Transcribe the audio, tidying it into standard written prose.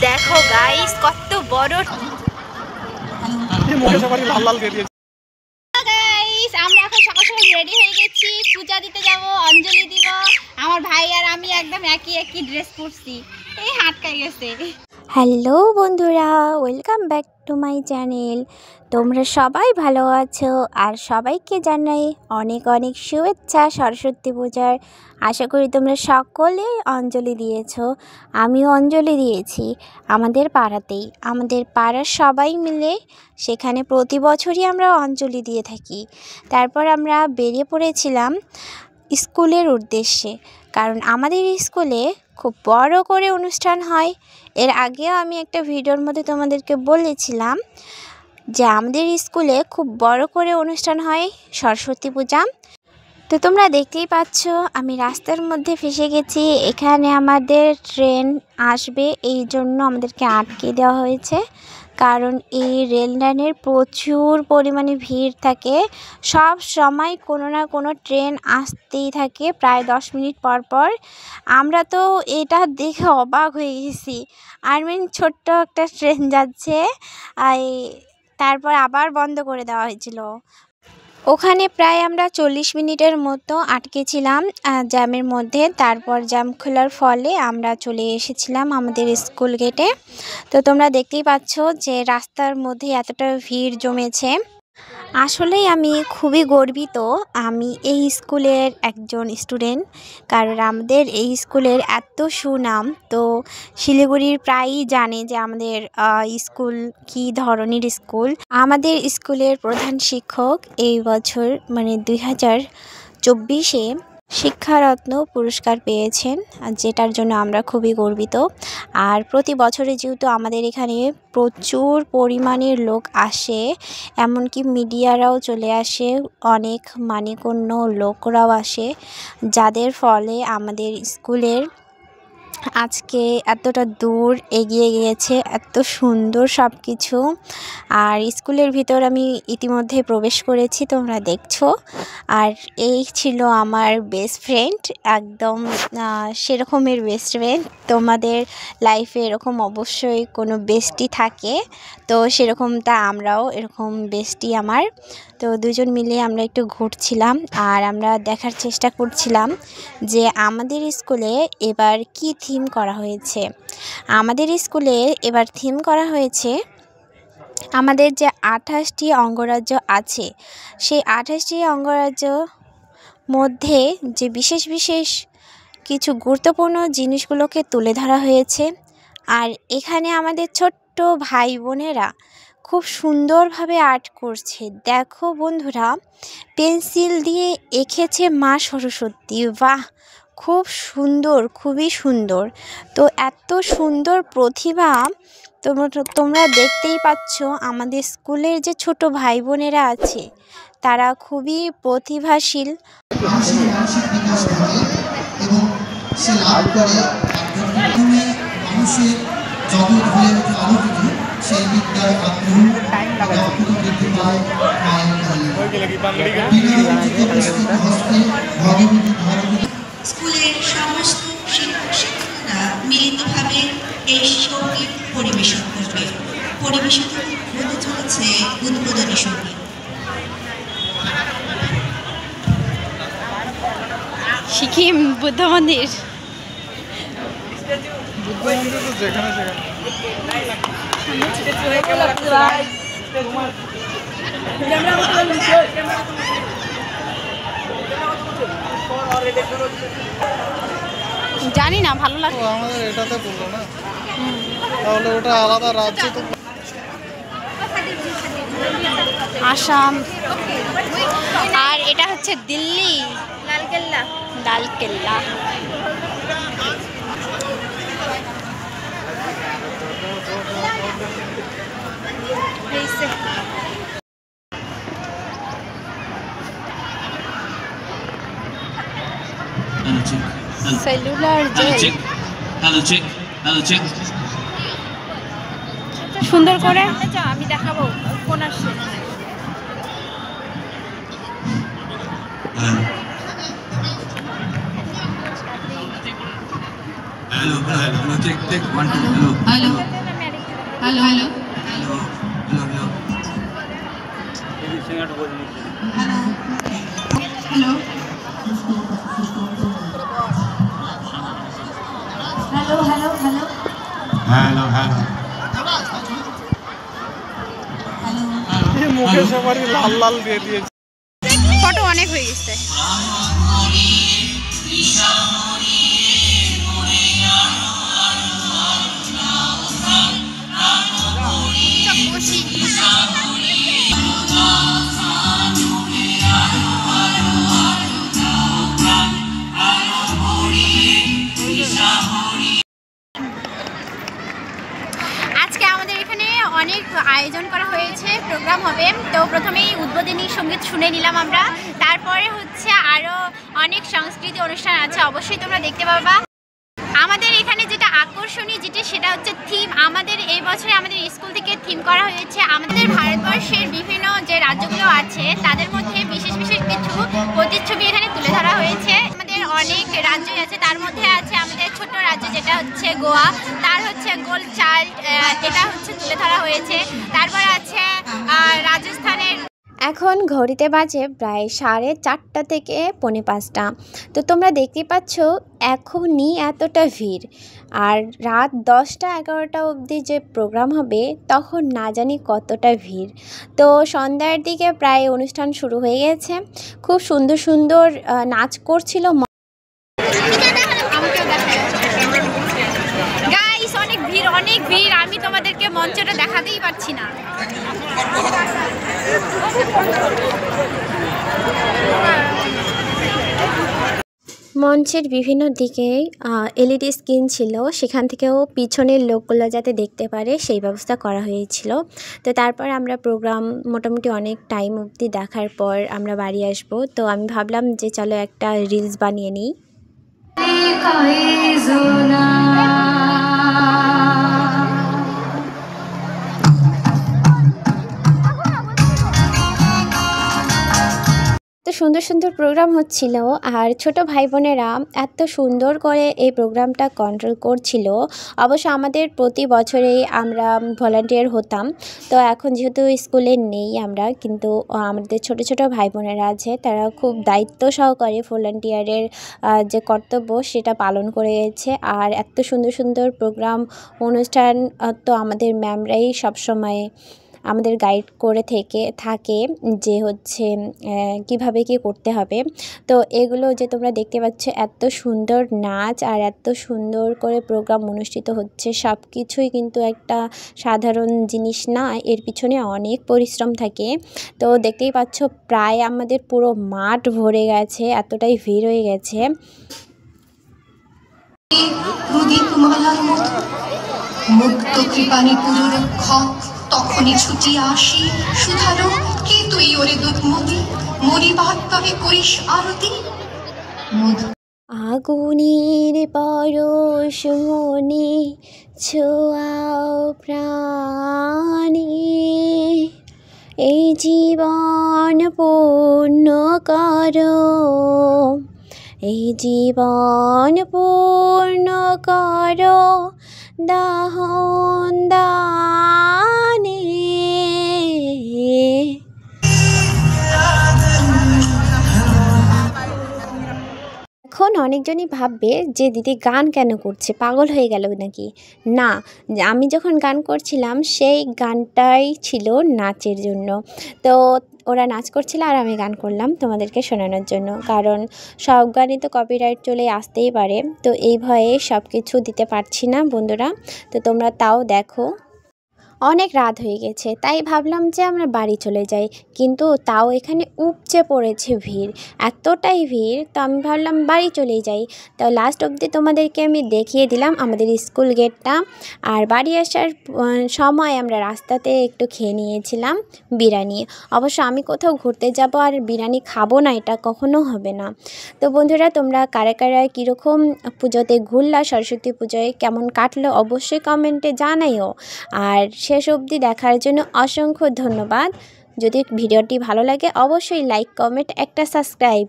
দেখো গাইস কত বড় গাইস, আমরা এখন সকাল সকাল রেডি হয়ে গেছি, পূজা দিতে যাব, অঞ্জলি দিব। আমার ভাই আর আমি একদম একই ড্রেস পরছি, এই হাটকাই গেছে। হ্যালো বন্ধুরা, welcome back to my channel. তোমরা সবাই ভালো আছো আর সবাইকে জানাই অনেক অনেক শুভেচ্ছা সরস্বতী পূজার। আশা করি তোমরা সকলেই অঞ্জলি দিয়েছো। আমিও অঞ্জলি দিয়েছি আমাদের পাড়াতেই। আমাদের পাড়ার সবাই মিলে সেখানে প্রতি বছরই আমরা অঞ্জলি দিয়ে থাকি। তারপর আমরা বেরিয়ে পড়েছিলাম স্কুলের উদ্দেশ্যে, কারণ আমাদের স্কুলে খুব বড় করে অনুষ্ঠান হয়। এর আগেও আমি একটা ভিডিওর মধ্যে তোমাদেরকে বলেছিলাম যে আমাদের স্কুলে খুব বড় করে অনুষ্ঠান হয় সরস্বতী পূজা। তো তোমরা দেখতেই পাচ্ছ আমি রাস্তার মধ্যে ফেসে গেছি। এখানে আমাদের ট্রেন আসবে, এই জন্য আমাদেরকে আটকে দেওয়া হয়েছে, কারণ এই রেল লাইনের প্রচুর পরিমাণে ভিড় থাকে। সব সময় কোনো না কোনো ট্রেন আসতেই থাকে, প্রায় 10 মিনিট পর পর। আমরা তো এটা দেখে অবাক হয়ে গেছি, ছোট্ট একটা ট্রেন যাচ্ছে, তারপর আবার বন্ধ করে দেওয়া হয়েছিল। ওখানে প্রায় আমরা 40 মিনিটের মতো আটকেছিলাম জ্যামের মধ্যে। তারপর জ্যাম খোলার ফলে আমরা চলে এসেছিলাম আমাদের স্কুল গেটে। তো তোমরা দেখতেই পাচ্ছ যে রাস্তার মধ্যে এতটা ভিড় জমেছে। আসলেই আমি খুবই গর্বিত, আমি এই স্কুলের একজন স্টুডেন্ট, কারণ আমাদের এই স্কুলের এত সুনাম। তো শিলিগুড়ির প্রায়ই জানে যে আমাদের স্কুল কী ধরনের স্কুল। আমাদের স্কুলের প্রধান শিক্ষক এই বছর 2024-এ শিক্ষারত্ন পুরস্কার পেয়েছেন, যেটার জন্য আমরা খুবই গর্বিত। আর প্রতি বছরে যেহেতু আমাদের এখানে প্রচুর পরিমাণের লোক আসে, এমনকি মিডিয়ারাও চলে আসে, অনেক মানগণ্য লোকরাও আসে, যাদের ফলে আমাদের স্কুলের আজকে এতটা দূর এগিয়ে গিয়েছে, এত সুন্দর সব কিছু। আর স্কুলের ভিতর আমি ইতিমধ্যে প্রবেশ করেছি, তোমরা দেখছো। আর এই ছিল আমার বেস্ট ফ্রেন্ড, একদম সেরকমের বেস্ট ফ্রেন্ড। তোমাদের লাইফে এরকম অবশ্যই কোনো বেস্টি থাকে, তো সেরকমটা আমরাও এরকম বেস্টি আমার। তো দুজন মিলে আমরা একটু ঘুরছিলাম আর আমরা দেখার চেষ্টা করছিলাম যে আমাদের স্কুলে এবার কি থিম করা হয়েছে। আমাদের স্কুলে এবার থিম করা হয়েছে আমাদের যে 28টি অঙ্গরাজ্য আছে, সেই 28টি অঙ্গরাজ্য মধ্যে যে বিশেষ বিশেষ কিছু গুরুত্বপূর্ণ জিনিসগুলোকে তুলে ধরা হয়েছে। আর এখানে আমাদের ছোট্ট ভাই বোনেরা খুব সুন্দরভাবে আর্ট করছে। দেখো বন্ধুরা, পেন্সিল দিয়ে এঁকেছে মা সরস্বতী। বাহ, খুব সুন্দর, খুবই সুন্দর। তো এত সুন্দর প্রতিভা তোমরা দেখতেই পাচ্ছ। আমাদের স্কুলের যে ছোট ভাই বোনেরা আছে তারা খুবই প্রতিভাশীল। স্কুলের সমস্ত শিক্ষক শিক্ষিকারা মিলিতভাবে এই সঙ্গীত পরিবেশন করবে। পরিবেশন হতে চলেছে উদ্বোধনী সঙ্গীত। সিকিম বুদ্ধ মন্দির, জানি না, ভালো লাগে আমাদের এটাতে বললো না, তাহলে ওটা আলাদা রাজ্য। তো আসাম, আর এটা হচ্ছে দিল্লি, লালকেল্লা। লালকেল্লা সেলুলার জেল। সুন্দর করে আমি দেখাবো কোন আসছে। Hello, check 1 2 hello. Hello hello hello hello hello hello hello hello এই মুখে সবারই লাল লাল দিয়ে দিয়েছে। ফটো অনেক হয়ে গেছে। আজকে আমাদের এখানে অনেক আয়োজন করা হয়েছে, প্রোগ্রাম হবে। তো প্রথমেই উদ্বোধনী সঙ্গীত শুনে নিলাম আমরা, তারপরে হচ্ছে আরও অনেক সাংস্কৃতিক অনুষ্ঠান আছে, অবশ্যই তোমরা দেখতে পাবা। আমাদের এখানে যেটা আকর্ষণীয় সেটা হচ্ছে থিম। আমাদের এই বছরে আমাদের স্কুল থেকে থিম করা হয়েছে আমাদের ভারতবর্ষের বিভিন্ন যে রাজ্যগুলো আছে তাদের মধ্যে বিশেষ বিশেষ কিছু প্রতিচ্ছবি এখানে তুলে ধরা হয়েছে। আমাদের অনেক রাজ্যই আছে, তার মধ্যে আছে আমাদের ছোট্ট রাজ্য যেটা হচ্ছে গোয়া, তার হচ্ছে গোল্ড চাইল্ড, এটা হচ্ছে তুলে ধরা হয়েছে। তারপর আছে রাজস্থানের। এখন ঘড়িতে বাজে প্রায় 4:30 থেকে 4:45। তো তোমরা দেখতে পাচ্ছ এখনই এতটা ভিড়, আর রাত 10টা-11টা অবধি যে প্রোগ্রাম হবে তখন না জানি কতটা ভিড়। তো সন্ধ্যার দিকে প্রায় অনুষ্ঠান শুরু হয়ে গেছে। খুব সুন্দর সুন্দর নাচ করছিল। গাইস অনেক ভিড়, অনেক ভিড়, আমি তোমাদেরকে মঞ্চটা দেখাতেই পারছি না। মঞ্চের বিভিন্ন দিকে এলইডি স্ক্রিন ছিল, সেখান থেকেও পিছনের লোকগুলো যাতে দেখতে পারে সেই ব্যবস্থা করা হয়েছিল। তো তারপর আমরা প্রোগ্রাম মোটামুটি অনেক টাইম অবধি দেখার পর আমরা বাড়ি আসব। তো আমি ভাবলাম যে চলো একটা রিলস বানিয়ে নিই। তো সুন্দর সুন্দর প্রোগ্রাম হচ্ছিল, আর ছোট ভাই বোনেরা এত সুন্দর করে এই প্রোগ্রামটা কন্ট্রোল করছিল। অবশ্য আমাদের প্রতি বছরেই আমরা ভলান্টিয়ার হতাম, তো এখন যেহেতু স্কুলে নেই আমরা, কিন্তু আমাদের ছোট ছোট ভাই বোনেরা আছে, তারা খুব দায়িত্ব সহকারে ভলান্টিয়ারের যে কর্তব্য সেটা পালন করে গেছে। আর এত সুন্দর সুন্দর প্রোগ্রাম অনুষ্ঠান তো আমাদের ম্যামরাই সবসময় আমাদের গাইড করে থাকে যে হচ্ছে কিভাবে কি করতে হবে। তো এগুলো যে তোমরা দেখতে পাচ্ছ, এত সুন্দর নাচ আর এত সুন্দর করে প্রোগ্রাম অনুষ্ঠিত হচ্ছে, সব কিছুই কিন্তু একটা সাধারণ জিনিস না, এর পিছনে অনেক পরিশ্রম থাকে। তো দেখতেই পাচ্ছ প্রায় আমাদের পুরো মাঠ ভরে গেছে, এতটাই ভিড় হয়ে গেছে। প্রদীপমালার মতো মুক্ত কৃপানি পুররক্ষক তখনই ছুটিয়া আসি সুধারো, কে তুই ওরে দুধমতি মরিবার তবে করিস আরতি। আগুনের পরশ মনে ছোঁয়াও প্রাণে, এই জীবন পূর্ণ করো, এই জীবন পূর্ণ করো দাহন দানে। এখন অনেকজনই ভাববে যে দিদি গান কেন করছে, পাগল হয়ে গেল নাকি। না, আমি যখন গান করছিলাম সেই গানটাই ছিল নাচের জন্য। তো ওরা নাচ করছিল আর আমি গান করলাম তোমাদেরকে শোনানোর জন্য, কারণ সব গানই তো কপিরাইট চলে আসতেই পারে। তো এই ভয়ে সব কিছু দিতে পারছি না বন্ধুরা, তো তোমরা তাও দেখো। অনেক রাত হয়ে গেছে, তাই ভাবলাম যে আমরা বাড়ি চলে যাই, কিন্তু তাও এখানে উপচে পড়েছে ভিড়, এতটাই ভিড়। তো আমি ভাবলাম বাড়ি চলেই যাই। তো লাস্ট অবধি তোমাদেরকে আমি দেখিয়ে দিলাম আমাদের স্কুল গেটটা। আর বাড়ি আসার সময় আমরা রাস্তাতে একটু খেয়ে নিয়েছিলাম বিরিয়ানি। অবশ্য আমি কোথাও ঘুরতে যাব আর বিরিয়ানি খাবো না, এটা কখনো হবে না। তো বন্ধুরা, তোমরা কারা কারা কীরকম পুজোতে ঘুরলা, সরস্বতী পুজোয় কেমন কাটলো অবশ্যই কমেন্টে জানাইও। আর শেষ অবধি দেখার জন্য অসংখ্য ধন্যবাদ। যদি ভিডিওটি ভালো লাগে অবশ্যই লাইক, কমেন্ট, একটা সাবস্ক্রাইব।